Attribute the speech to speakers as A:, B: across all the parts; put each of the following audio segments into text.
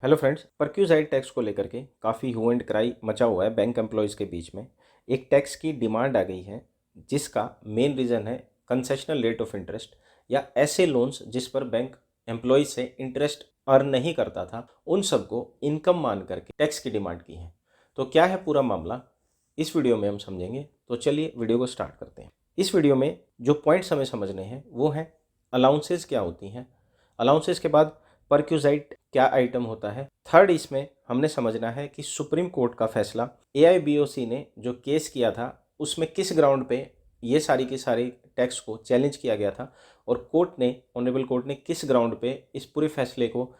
A: Hello friends, परक्यूजाइट tax को लेकर के काफ़ी हू एंड क्राई मचा हुआ है बैंक एम्प्लॉयज़ के बीच में। एक टैक्स की डिमांड आ गई है जिसका मेन रीज़न है कंसेशनल रेट ऑफ इंटरेस्ट या ऐसे लोन्स जिस पर बैंक एम्प्लॉय से इंटरेस्ट अर्न नहीं करता था, उन सबको इनकम मान करके टैक्स की डिमांड की है। तो क्या है पूरा मामला, इस वीडियो में हम समझेंगे। तो चलिए वीडियो को स्टार्ट करते हैं। इस वीडियो में जो पॉइंट्स हमें समझने हैं वो हैं अलाउंसेस क्या होती हैं, अलाउंसेस के बाद परक्यूजाइट क्या आइटम होता है। थर्ड, इसमें हमने समझना है कि सुप्रीम कोर्ट का फैसला एआईबीओसी ने जो केस किया था उसमें किस ग्राउंड पे ये सारी की सारी टैक्स को चैलेंज किया गया था और कोर्ट ने, ऑनरेबल कोर्ट ने किस ग्राउंड पे इस पूरे फैसले को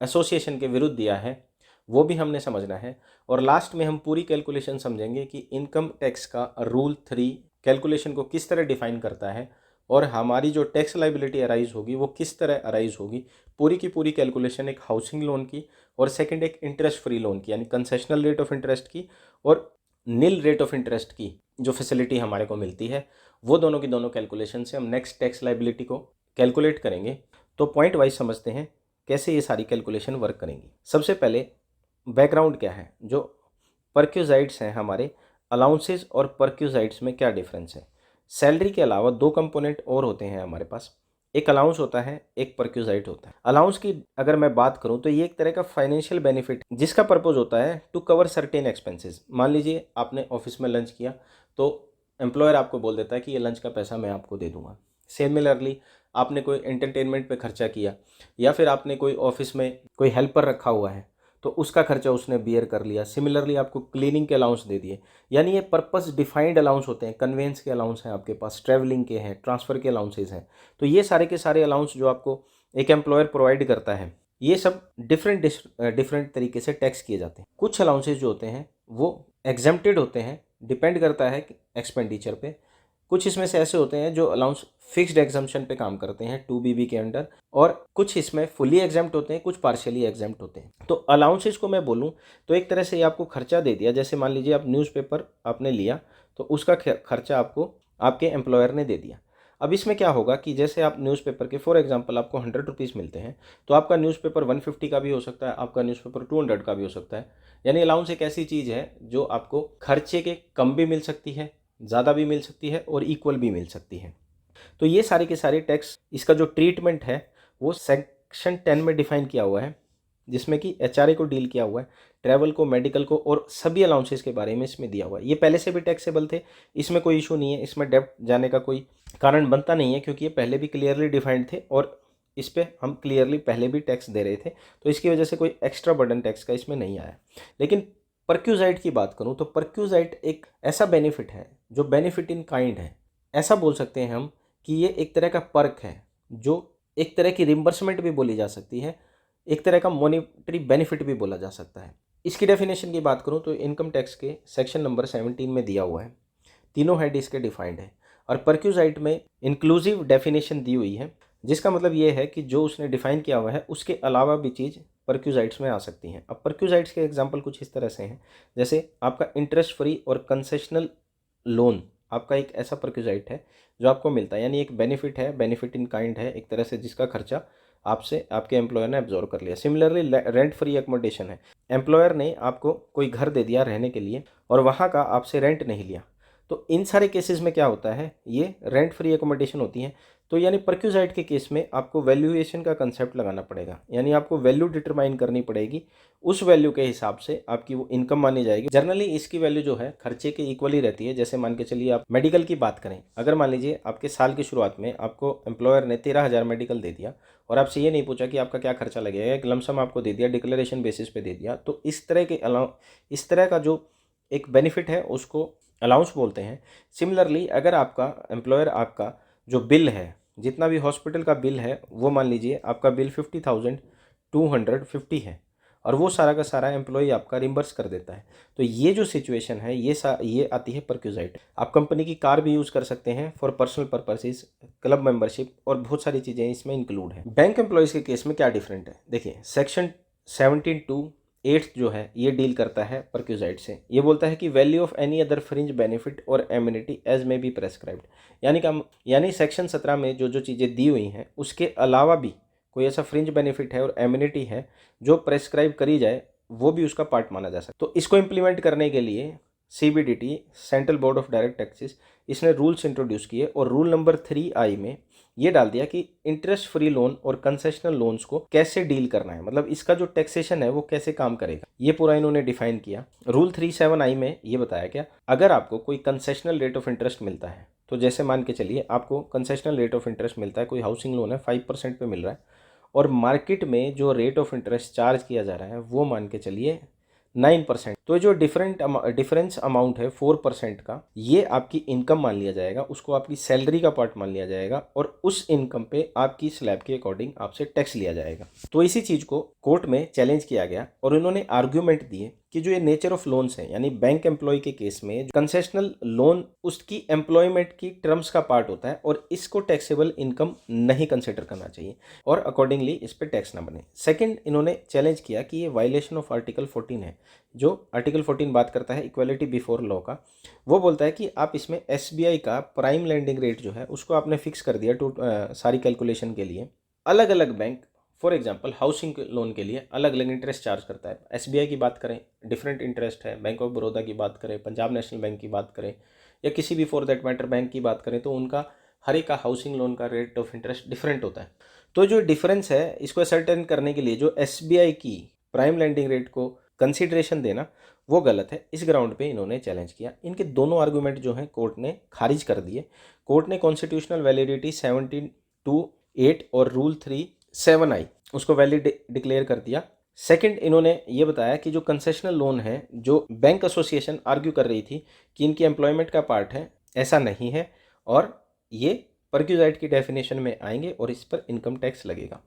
A: एसोसिएशन के विरुद्ध दिया है, वो भी हमने समझना है। और लास्ट में हम पूरी कैलकुलेशन समझेंगे कि इनकम टैक्स का रूल 3 कैलकुलेशन को किस तरह डिफाइन करता है और हमारी जो टैक्स लाइबिलिटी अराइज होगी वो किस तरह अराइज होगी। पूरी की पूरी कैलकुलेशन एक हाउसिंग लोन की और सेकंड एक इंटरेस्ट फ्री लोन की, यानी कंसेशनल रेट ऑफ इंटरेस्ट की और नील रेट ऑफ इंटरेस्ट की जो फैसिलिटी हमारे को मिलती है, वो दोनों की दोनों कैलकुलेशन से हम नेक्स्ट टैक्स लाइबिलिटी को कैलकुलेट करेंगे। तो पॉइंट वाइज समझते हैं कैसे ये सारी कैलकुलेशन वर्क करेंगी। सबसे पहले बैकग्राउंड क्या है, जो परक्यूजाइट्स हैं हमारे, अलाउंसेस और परक्यूजाइट्स में क्या डिफरेंस है। सैलरी के अलावा दो कंपोनेंट और होते हैं हमारे पास, एक अलाउंस होता है, एक परक्यूजाइट होता है। अलाउंस की अगर मैं बात करूं तो ये एक तरह का फाइनेंशियल बेनिफिट जिसका पर्पस होता है टू कवर सर्टेन एक्सपेंसेस। मान लीजिए आपने ऑफिस में लंच किया तो एम्प्लॉयर आपको बोल देता है कि ये लंच का पैसा मैं आपको दे दूंगा। सिमिलरली आपने कोई एंटरटेनमेंट पे खर्चा किया या फिर आपने कोई ऑफिस में कोई हेल्पर रखा हुआ है तो उसका खर्चा उसने बियर कर लिया। सिमिलरली आपको क्लीनिंग के अलाउंस दे दिए। यानी ये पर्पस डिफाइंड अलाउंस होते हैं, कन्वेंस के अलाउंस हैं आपके पास, ट्रैवलिंग के हैं, ट्रांसफ़र के अलाउंसेज हैं। तो ये सारे के सारे अलाउंस जो आपको एक एम्प्लॉयर प्रोवाइड करता है, ये सब डिफरेंट तरीके से टैक्स किए जाते हैं। कुछ अलाउंसेज जो होते हैं वो एग्जेम्प्टेड होते हैं, डिपेंड करता है एक्सपेंडिचर पे। कुछ इसमें से ऐसे होते हैं जो अलाउंस फिक्स्ड एग्जाम्पशन पे काम करते हैं 2BB के अंडर, और कुछ इसमें फुली एग्जाम्प्ट होते हैं, कुछ पार्शियली एग्जाम्प्ट होते हैं। तो अलाउंसेस को मैं बोलूँ तो एक तरह से ये आपको खर्चा दे दिया। जैसे मान लीजिए आप न्यूज़पेपर आपने लिया तो उसका खर्चा आपको आपके एम्प्लॉयर ने दे दिया। अब इसमें क्या होगा कि जैसे आप न्यूज़पेपर के फॉर एग्जांपल आपको 100 रुपीज़ मिलते हैं तो आपका न्यूज़पेपर 150 का भी हो सकता है, आपका न्यूज़पेपर 200 का भी हो सकता है। यानी अलाउंस एक ऐसी चीज़ है जो आपको खर्चे के कम भी मिल सकती है, ज़्यादा भी मिल सकती है और इक्वल भी मिल सकती है। तो ये सारे के सारे टैक्स, इसका जो ट्रीटमेंट है वो सेक्शन 10 में डिफाइन किया हुआ है, जिसमें कि एचआरए को डील किया हुआ है, ट्रैवल को, मेडिकल को और सभी अलाउंसेस के बारे में इसमें दिया हुआ है। ये पहले से भी टैक्सेबल थे, इसमें कोई इशू नहीं है, इसमें डेप्थ जाने का कोई कारण बनता नहीं है क्योंकि ये पहले भी क्लियरली डिफाइंड थे और इस पर हम क्लियरली पहले भी टैक्स दे रहे थे। तो इसकी वजह से कोई एक्स्ट्रा बर्डन टैक्स का इसमें नहीं आया। लेकिन परक्यूजाइट की बात करूँ तो परक्यूजाइट एक ऐसा बेनिफिट है जो बेनिफिट इन काइंड है। ऐसा बोल सकते हैं हम कि ये एक तरह का पर्क है, जो एक तरह की रिम्बर्समेंट भी बोली जा सकती है, एक तरह का मॉनिटरी बेनिफिट भी बोला जा सकता है। इसकी डेफिनेशन की बात करूं तो इनकम टैक्स के सेक्शन नंबर 17 में दिया हुआ है, तीनों हेड इसके डिफाइंड है और परक्यूजाइट में इंक्लूसिव डेफिनेशन दी हुई है, जिसका मतलब ये है कि जो उसने डिफाइन किया हुआ है उसके अलावा भी चीज़ परक्यूजाइट्स में आ सकती हैं। अब परक्यूजाइट्स के एग्जाम्पल कुछ इस तरह से हैं, जैसे आपका इंटरेस्ट फ्री और कंसेशनल लोन आपका एक ऐसा परक्यूजाइट है जो आपको मिलता है, यानी एक बेनिफिट है, बेनिफिट इन काइंड है एक तरह से, जिसका खर्चा आपसे आपके एम्प्लॉयर ने एब्जॉर्व कर लिया। सिमिलरली रेंट फ्री एकोमोडेशन है, एम्प्लॉयर ने आपको कोई घर दे दिया रहने के लिए और वहाँ का आपसे रेंट नहीं लिया। तो इन सारे केसेस में क्या होता है, ये रेंट फ्री एकोमोडेशन होती है। तो यानी परक्यूजाइट के केस में आपको वैल्यूएशन का कंसेप्ट लगाना पड़ेगा, यानी आपको वैल्यू डिटरमाइन करनी पड़ेगी, उस वैल्यू के हिसाब से आपकी वो इनकम मानी जाएगी। जनरली इसकी वैल्यू जो है खर्चे के इक्वल ही रहती है। जैसे मान के चलिए आप मेडिकल की बात करें, अगर मान लीजिए आपके साल की शुरुआत में आपको एम्प्लॉयर ने 13,000 मेडिकल दे दिया और आपसे ये नहीं पूछा कि आपका क्या खर्चा लगेगा, एक लमसम आपको दे दिया, डिक्लेरेशन बेसिस पे दे दिया, तो इस तरह का जो एक बेनिफिट है उसको अलाउंस बोलते हैं। सिमिलरली अगर आपका एम्प्लॉयर आपका जो बिल है, जितना भी हॉस्पिटल का बिल है, वो मान लीजिए आपका बिल 50,250 है और वो सारा का सारा एम्प्लॉय आपका रिम्बर्स कर देता है, तो ये जो सिचुएशन है ये आती है परक्यूजाइट। आप कंपनी की कार भी यूज़ कर सकते हैं for personal purposes, club membership और बहुत सारी चीज़ें इसमें इंक्लूड है। बैंक एम्प्लॉयज़ के केस में क्या डिफरेंट है, देखिए सेक्शन 17(2)(8) जो है ये डील करता है परक्यूजाइट से। ये बोलता है कि value of any other fringe benefit और एमिनिटी एज में बी प्रेस्क्राइब्ड, यानी सेक्शन 17 में जो जो चीज़ें दी हुई हैं उसके अलावा भी कोई ऐसा फ्रिंज बेनिफिट है और एमिनिटी है जो प्रेस्क्राइब करी जाए, वो भी उसका पार्ट माना जा सकता है। तो इसको इम्प्लीमेंट करने के लिए CBDT, central board of direct taxes, इसने रूल्स इंट्रोड्यूस किए और रूल नंबर 3I में ये डाल दिया कि इंटरेस्ट फ्री लोन और कंसेशनल लोन्स को कैसे डील करना है, मतलब इसका जो टैक्सेशन है वो कैसे काम करेगा, ये पूरा इन्होंने डिफाइन किया। रूल 37I में ये बताया गया, अगर आपको कोई कंसेशनल रेट ऑफ इंटरेस्ट मिलता है, तो जैसे मान के चलिए आपको कंसेशनल रेट ऑफ इंटरेस्ट मिलता है, कोई हाउसिंग लोन है 5% पे मिल रहा है, और मार्केट में जो रेट ऑफ इंटरेस्ट चार्ज किया जा रहा है वो मान के चलिए 9%, तो जो डिफरेंस अमाउंट है 4% का, ये आपकी इनकम मान लिया जाएगा, उसको आपकी सैलरी का पार्ट मान लिया जाएगा और उस इनकम पे आपकी स्लैब के अकॉर्डिंग आपसे टैक्स लिया जाएगा। तो इसी चीज़ को कोर्ट में चैलेंज किया गया और इन्होंने आर्ग्यूमेंट दिए कि जो ये नेचर ऑफ लोन्स है, यानी बैंक एम्प्लॉय के केस में कंसेशनल लोन उसकी एम्प्लॉयमेंट की टर्म्स का पार्ट होता है और इसको टैक्सेबल इनकम नहीं कंसिडर करना चाहिए और अकॉर्डिंगली इस पर टैक्स ना बने। सेकंड, इन्होंने चैलेंज किया कि ये वायलेशन ऑफ आर्टिकल 14 है। जो आर्टिकल 14 बात करता है इक्वालिटी बिफोर लॉ का, वो बोलता है कि आप इसमें SBI का प्राइम लैंडिंग रेट जो है उसको आपने फिक्स कर दिया सारी कैलकुलेशन के लिए। अलग अलग bank for example housing loan के लिए अलग अलग इंटरेस्ट चार्ज करता है। SBI की बात करें डिफरेंट इंटरेस्ट है, बैंक ऑफ बड़ौदा की बात करें, पंजाब नेशनल बैंक की बात करें या किसी भी फॉर दैट मैटर बैंक की बात करें, तो उनका हर एक का हाउसिंग लोन का रेट ऑफ इंटरेस्ट डिफरेंट होता है। तो जो डिफरेंस है इसको असर्टेन करने के लिए जो SBI की प्राइम लैंडिंग रेट को कंसिडरेशन देना वो गलत है। इस ग्राउंड पे इन्होंने चैलेंज किया। इनके दोनों आर्गूमेंट जो हैं कोर्ट ने खारिज कर दिए। कोर्ट ने कॉन्स्टिट्यूशनल वैलिडिटी 17(2)(8) और रूल 37I उसको वैलिड डिक्लेयर कर दिया। सेकंड, इन्होंने ये बताया कि जो कंसेशनल लोन है, जो बैंक एसोसिएशन आर्ग्यू कर रही थी कि इनकी एम्प्लॉयमेंट का पार्ट है, ऐसा नहीं है और ये परक्यूजाइट की डेफिनेशन में आएंगे और इस पर इनकम टैक्स लगेगा।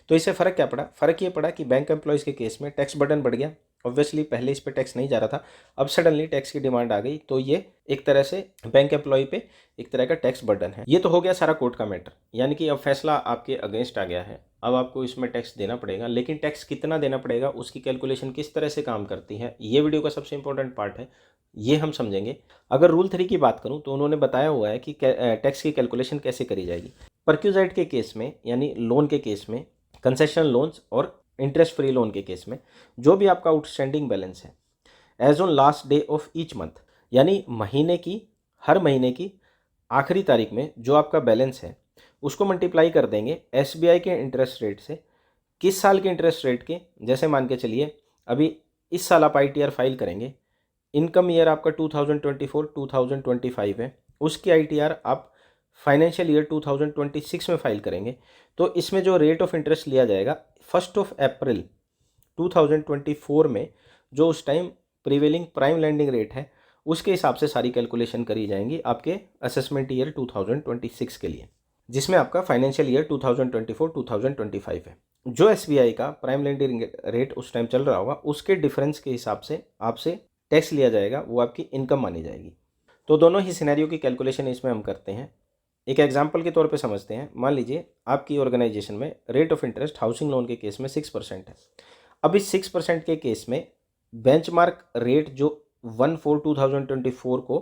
A: तो इससे फ़र्क क्या पड़ा? फ़र्क ये पड़ा कि बैंक एम्प्लॉयज़ के केस में टैक्स बर्डन बढ़ गया। ऑब्वियसली पहले इस पर टैक्स नहीं जा रहा था, अब सडनली टैक्स की डिमांड आ गई, तो ये एक तरह से बैंक एम्प्लॉय पे एक तरह का टैक्स बर्डन है। ये तो हो गया सारा कोर्ट का मैटर, यानी कि अब फैसला आपके अगेंस्ट आ गया है। अब आपको इसमें टैक्स देना पड़ेगा, लेकिन टैक्स कितना देना पड़ेगा, उसकी कैलकुलेशन किस तरह से काम करती है, ये वीडियो का सबसे इंपॉर्टेंट पार्ट है, ये हम समझेंगे। अगर रूल 3 की बात करूँ तो उन्होंने बताया हुआ है कि टैक्स की कैलकुलेशन कैसे करी जाएगी। परक्यूजाइट के केस में, यानी लोन के केस में, कंसेशनल लोन्स और इंटरेस्ट फ्री लोन के केस में, जो भी आपका आउटस्टैंडिंग बैलेंस है as on last day of each month, यानी महीने की, हर महीने की आखिरी तारीख में जो आपका बैलेंस है उसको मल्टीप्लाई कर देंगे SBI के इंटरेस्ट रेट से। किस साल के इंटरेस्ट रेट के? जैसे मान के चलिए अभी इस साल आप ITR फाइल करेंगे, इनकम ईयर आपका 2024-2025 है, उसकी ITR आप फाइनेंशियल ईयर 2026 में फाइल करेंगे, तो इसमें जो रेट ऑफ इंटरेस्ट लिया जाएगा 1 अप्रैल 2024 में, जो उस time prevailing prime landing rate है, उसके हिसाब से सारी कैलकुलेशन करी जाएंगी आपके असेसमेंट ईयर 2026 के लिए, जिसमें आपका फाइनेंशियल ईयर 2024-2025 है। जो SBI का प्राइम लैंडिंग रेट उस टाइम चल रहा होगा, उसके डिफरेंस के हिसाब से आपसे टैक्स लिया जाएगा, वो आपकी इनकम मानी जाएगी। तो दोनों ही सिनेरियो की कैलकुलेशन इसमें हम करते हैं। एक एग्जाम्पल के तौर पे समझते हैं। मान लीजिए आपकी ऑर्गेनाइजेशन में rate of interest housing loan के केस में 6% है। अब इस 6% के केस में बेंचमार्क रेट जो 1/4/2024 को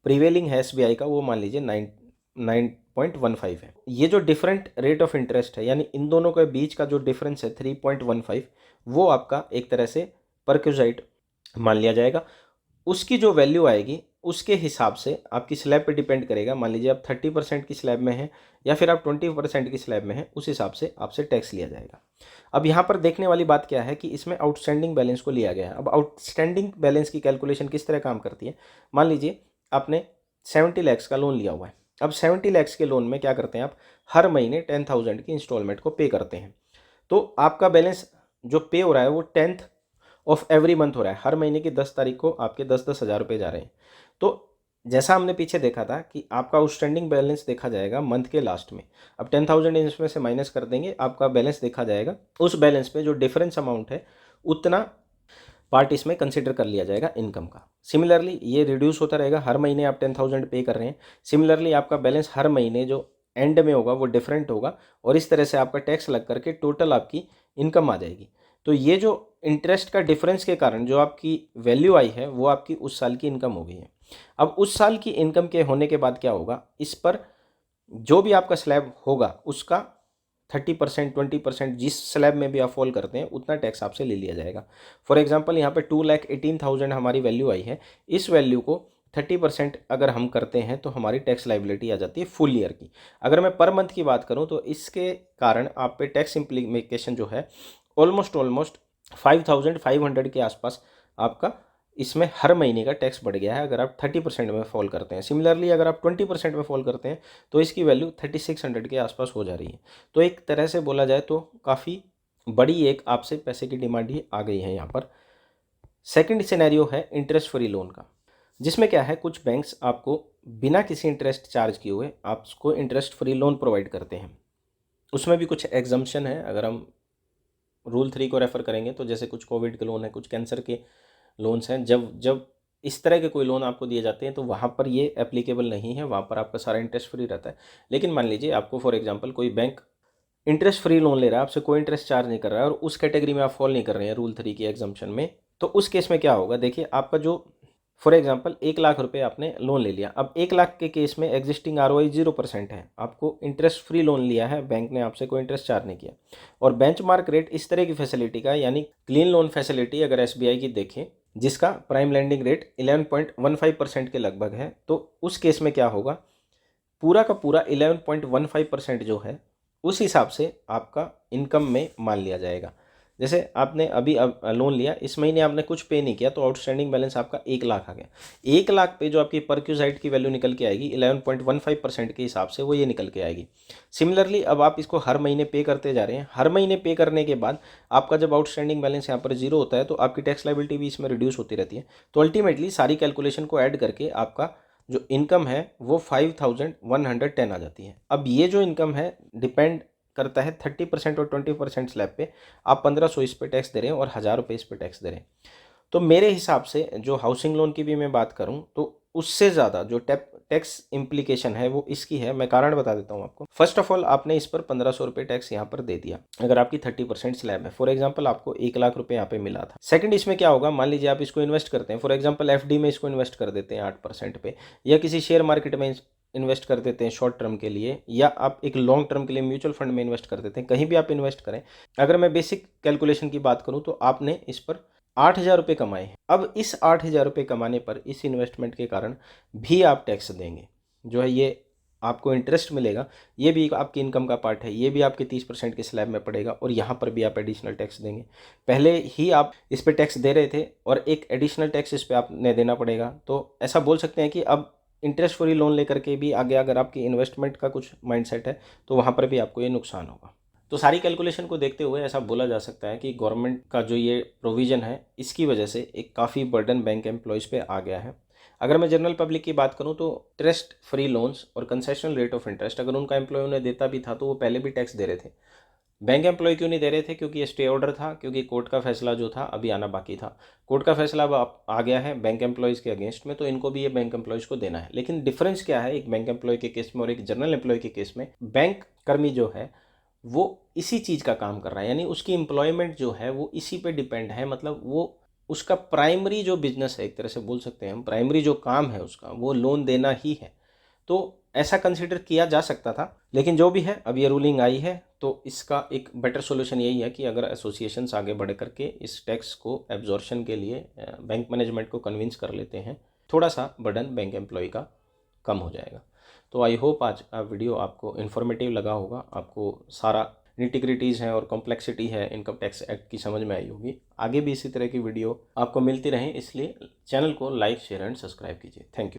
A: प्रीवेलिंग है SBI का, वो मान लीजिए 9.15 है। ये जो डिफरेंट रेट ऑफ इंटरेस्ट है, यानी इन दोनों के बीच का जो डिफरेंस है 3.15, वो आपका एक तरह से परक्यूजाइट मान लिया जाएगा। उसकी जो वैल्यू आएगी उसके हिसाब से आपकी स्लैब पे डिपेंड करेगा। मान लीजिए आप 30% की स्लैब में हैं या फिर आप 20% की स्लैब में हैं, उस हिसाब से आपसे टैक्स लिया जाएगा। अब यहाँ पर देखने वाली बात क्या है कि इसमें आउटस्टैंडिंग बैलेंस को लिया गया है। अब आउटस्टैंडिंग बैलेंस की कैलकुलेशन किस तरह काम करती है? मान लीजिए आपने 70 लाख का लोन लिया हुआ है। अब 70 लाख के लोन में क्या करते हैं आप? हर महीने 10,000 की इंस्टॉलमेंट को पे करते हैं। तो आपका बैलेंस जो पे हो रहा है वो 10th ऑफ एवरी मंथ हो रहा है। हर महीने की 10 तारीख को आपके 10-10 हज़ार रुपये जा रहे हैं। तो जैसा हमने पीछे देखा था कि आपका आउटस्टैंडिंग बैलेंस देखा जाएगा मंथ के लास्ट में। अब 10,000 इसमें से माइनस कर देंगे, आपका बैलेंस देखा जाएगा। उस बैलेंस पे जो डिफरेंस अमाउंट है उतना पार्ट इसमें कंसिडर कर लिया जाएगा इनकम का। सिमिलरली ये रिड्यूस होता रहेगा। हर महीने आप 10,000 पे कर रहे हैं, सिमिलरली आपका बैलेंस हर महीने जो एंड में होगा वो डिफरेंट होगा और इस तरह से आपका टैक्स लग करके टोटल आपकी इनकम आ जाएगी। तो ये जो इंटरेस्ट का डिफरेंस के कारण जो आपकी वैल्यू आई है वो आपकी उस साल की इनकम हो गई है। अब उस साल की इनकम के होने के बाद क्या होगा? इस पर जो भी आपका स्लैब होगा उसका 30%, 20% जिस स्लैब में भी आप फॉल करते हैं उतना टैक्स आपसे ले लिया जाएगा। फॉर एग्जांपल यहाँ पे 2,18,000 हमारी वैल्यू आई है, इस वैल्यू को 30% अगर हम करते हैं तो हमारी टैक्स लाइबिलिटी आ जाती है फुल ईयर की। अगर मैं पर मंथ की बात करूँ तो इसके कारण आप पे टैक्स इम्प्लीकेशन जो है ऑलमोस्ट 5,500 के आसपास आपका इसमें हर महीने का टैक्स बढ़ गया है अगर आप 30% में फॉल करते हैं। सिमिलरली अगर आप 20% में फॉल करते हैं तो इसकी वैल्यू 3,600 के आसपास हो जा रही है। तो एक तरह से बोला जाए तो काफ़ी बड़ी एक आपसे पैसे की डिमांड ही आ गई है यहाँ पर। सेकंड सिनेरियो है इंटरेस्ट फ्री लोन का, जिसमें क्या है कुछ बैंक्स आपको बिना किसी इंटरेस्ट चार्ज किए हुए आपको इंटरेस्ट फ्री लोन प्रोवाइड करते हैं। उसमें भी कुछ एग्जम्पशन है, अगर हम रूल 3 को रेफ़र करेंगे तो जैसे कुछ कोविड के लोन है, कुछ कैंसर के लोन्स हैं, जब जब इस तरह के कोई लोन आपको दिए जाते हैं तो वहाँ पर ये एप्लीकेबल नहीं है, वहाँ पर आपका सारा इंटरेस्ट फ्री रहता है। लेकिन मान लीजिए आपको फॉर एग्जांपल कोई बैंक इंटरेस्ट फ्री लोन ले रहा है, आपसे कोई इंटरेस्ट चार्ज नहीं कर रहा है और उस कैटेगरी में आप फॉल नहीं कर रहे हैं रूल 3 की एग्जम्पशन में, तो उस केस में क्या होगा, देखिए आपका जो फॉर एग्जांपल 1,00,000 रुपये आपने लोन ले लिया। अब 1,00,000 के केस में एग्जिस्टिंग आरओआई 0% है, आपको इंटरेस्ट फ्री लोन लिया है, बैंक ने आपसे कोई इंटरेस्ट चार्ज नहीं किया। और बेंचमार्क रेट इस तरह की फैसिलिटी का, यानी क्लीन लोन फैसिलिटी अगर एसबीआई की देखें जिसका प्राइम लैंडिंग रेट 11.15% के लगभग है, तो उस केस में क्या होगा, पूरा का पूरा 11.15% जो है उस हिसाब से आपका इनकम में मान लिया जाएगा। जैसे आपने अभी अब लोन लिया, इस महीने आपने कुछ पे नहीं किया तो आउटस्टैंडिंग बैलेंस आपका 1,00,000 आ गया। 1,00,000 पे जो आपकी परक्यूजाइट की वैल्यू निकल के आएगी 11.15% के हिसाब से वो ये निकल के आएगी। सिमिलरली अब आप इसको हर महीने पे करते जा रहे हैं, हर महीने पे करने के बाद आपका जब आउटस्टैंडिंग बैलेंस यहाँ पर 0 होता है तो आपकी टैक्स लाइबिलिटी भी इसमें रिड्यूस होती रहती है। तो अल्टीमेटली सारी कैलकुलेशन को ऐड करके आपका जो इनकम है वो 5,110 आ जाती है। अब ये जो इनकम है डिपेंड करता है 30% और 20% स्लैब पे। आप 1,500 इस पे टैक्स दे रहे हैं और 1,000 रुपये इस पे टैक्स दे रहे हैं। तो मेरे हिसाब से जो हाउसिंग लोन की भी मैं बात करूं तो उससे ज़्यादा जो टैक्स इम्प्लीकेशन है वो इसकी है। मैं कारण बता देता हूं आपको। फर्स्ट ऑफ ऑल आपने इस पर 1,500 रुपये टैक्स यहाँ पर दे दिया अगर आपकी 30% स्लैब है। फॉर एग्जाम्पल आपको 1,00,000 रुपये यहाँ पे मिला था। सेकंड, इसमें क्या होगा, मान लीजिए आप इसको इन्वेस्ट करते हैं, फॉर एग्जाम्पल एफडी में इसको इन्वेस्ट कर देते हैं 8% पे, या किसी शेयर मार्केट में इन्वेस्ट कर देते हैं शॉर्ट टर्म के लिए, या आप एक लॉन्ग टर्म के लिए म्यूचुअल फंड में इन्वेस्ट कर देते हैं, कहीं भी आप इन्वेस्ट करें। अगर मैं बेसिक कैलकुलेशन की बात करूं तो आपने इस पर 8,000 रुपये कमाए हैं। अब इस 8,000 रुपये कमाने पर इस इन्वेस्टमेंट के कारण भी आप टैक्स देंगे, जो है ये आपको इंटरेस्ट मिलेगा, ये भी आपकी इनकम का पार्ट है, ये भी आपके 30% के स्लैब में पड़ेगा और यहाँ पर भी आप एडिशनल टैक्स देंगे। पहले ही आप इस पर टैक्स दे रहे थे और एक एडिशनल टैक्स इस पर आपने देना पड़ेगा। तो ऐसा बोल सकते हैं कि अब इंटरेस्ट फ्री लोन लेकर के भी आगे अगर आपकी इन्वेस्टमेंट का कुछ माइंडसेट है तो वहाँ पर भी आपको ये नुकसान होगा। तो सारी कैलकुलेशन को देखते हुए ऐसा बोला जा सकता है कि गवर्नमेंट का जो ये प्रोविज़न है इसकी वजह से एक काफ़ी बर्डन बैंक एम्प्लॉयज़ पे आ गया है। अगर मैं जनरल पब्लिक की बात करूं तो इंटरेस्ट फ्री लोन्स और कंसेशनल रेट ऑफ इंटरेस्ट अगर उनका एम्प्लॉय उन्हें देता भी था तो वो पहले भी टैक्स दे रहे थे। बैंक एम्प्लॉय क्यों नहीं दे रहे थे? क्योंकि ये स्टे ऑर्डर था, क्योंकि कोर्ट का फैसला जो था अभी आना बाकी था। कोर्ट का फैसला अब आ गया है बैंक एम्प्लॉयज़ के अगेंस्ट में, तो इनको भी ये बैंक एम्प्लॉयज़ को देना है। लेकिन डिफरेंस क्या है एक बैंक एम्प्लॉय के केस में और एक जनरल एम्प्लॉय के केस में? बैंक कर्मी जो है वो इसी चीज़ का काम कर रहा है, यानी उसकी एम्प्लॉयमेंट जो है वो इसी पे डिपेंड है। मतलब वो उसका प्राइमरी जो बिजनेस है, एक तरह से बोल सकते हैं हम, प्राइमरी जो काम है उसका वो लोन देना ही है। तो ऐसा कंसिडर किया जा सकता था, लेकिन जो भी है अब ये रूलिंग आई है तो इसका एक बेटर सॉल्यूशन यही है कि अगर एसोसिएशंस आगे बढ़ करके इस टैक्स को एब्जॉर्प्शन के लिए बैंक मैनेजमेंट को कन्विंस कर लेते हैं, थोड़ा सा बर्डन बैंक एम्प्लॉय का कम हो जाएगा। तो आई होप आज का वीडियो आपको इन्फॉर्मेटिव लगा होगा, आपको सारा निटिग्रिटीज़ हैं और कॉम्प्लेक्सिटी है इनकम टैक्स एक्ट की समझ में आई होगी। आगे भी इसी तरह की वीडियो आपको मिलती रहें, इसलिए चैनल को लाइक, शेयर एंड सब्सक्राइब कीजिए। Thank you.